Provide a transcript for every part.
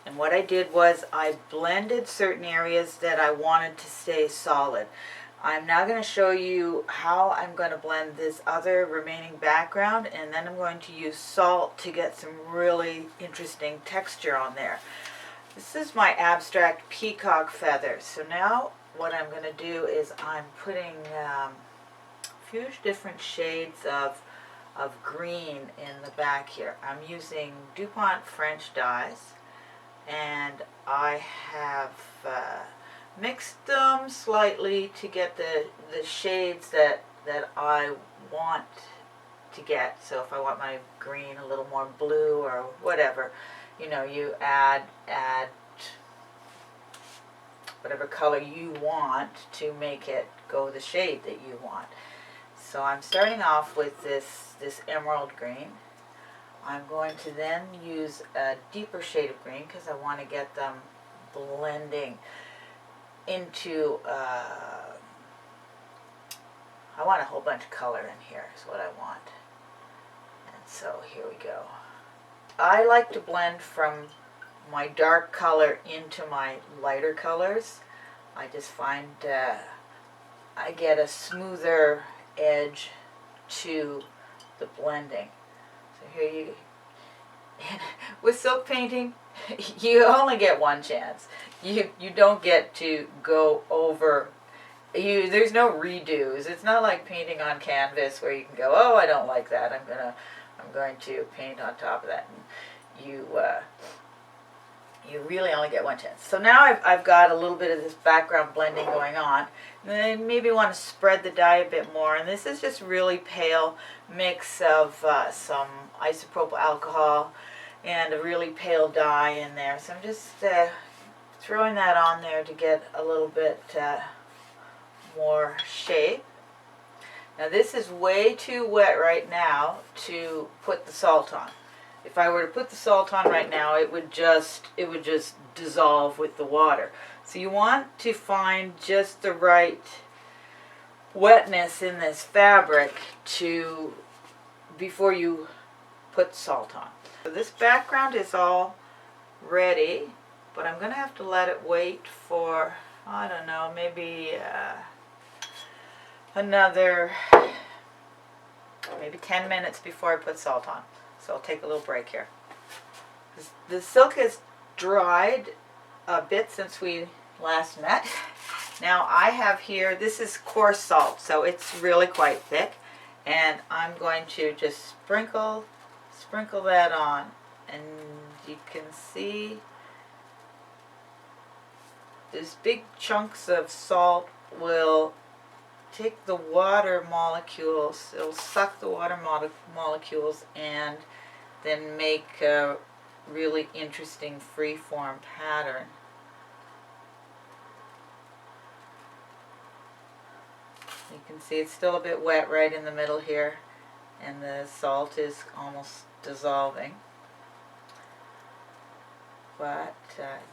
And what I did was I blended certain areas that I wanted to stay solid. I'm now going to show you how I'm going to blend this other remaining background, and then I'm going to use salt to get some really interesting texture on there. This is my abstract peacock feather. So now what I'm going to do is I'm putting a few different shades of green in the back here. I'm using DuPont French dyes, and I have mixed them slightly to get the shades that I want to get. So if I want my green a little more blue or whatever, you know, you add whatever color you want to make it go the shade that you want. So I'm starting off with this emerald green. I'm going to then use a deeper shade of green because I want to get them blending into, I want a whole bunch of color in here is what I want. And so here we go. I like to blend from my dark color into my lighter colors. I just find I get a smoother edge to the blending. So here you, with silk painting, you only get one chance. You don't get to go over. There's no redos. It's not like painting on canvas where you can go, oh, I don't like that. I'm going to paint on top of that. And you really only get one chance. So now I've got a little bit of this background blending going on. And then maybe want to spread the dye a bit more. And this is just really pale mix of some isopropyl alcohol and a really pale dye in there. So I'm just throwing that on there to get a little bit more shape. Now this is way too wet right now to put the salt on. If I were to put the salt on right now, it would just dissolve with the water. So you want to find just the right wetness in this fabric before you put salt on. So this background is all ready, but I'm going to have to let it wait for, I don't know, maybe another maybe 10 minutes before I put salt on. So I'll take a little break here. The silk has dried a bit since we last met. Now I have here, this is coarse salt, so it's really quite thick, and I'm going to just sprinkle that on, and you can see these big chunks of salt will take the water molecules, it'll suck the water molecules and then make a really interesting free-form pattern. You can see it's still a bit wet right in the middle here, and the salt is almost dissolving. But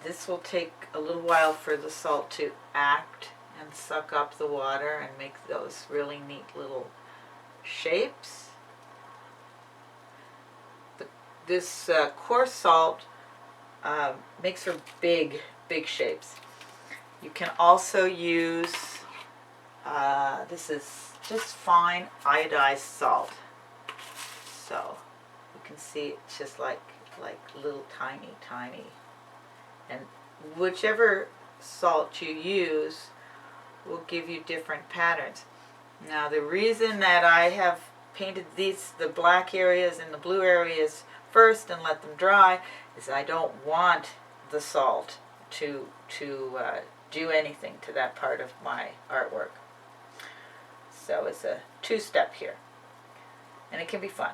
this will take a little while for the salt to act and suck up the water and make those really neat little shapes. This coarse salt makes for big shapes. You can also use, this is just fine iodized salt. So you can see it's just like little tiny. And whichever salt you use will give you different patterns. Now the reason that I have painted the black areas and the blue areas first and let them dry is I don't want the salt to do anything to that part of my artwork. So it's a two-step here, and it can be fun.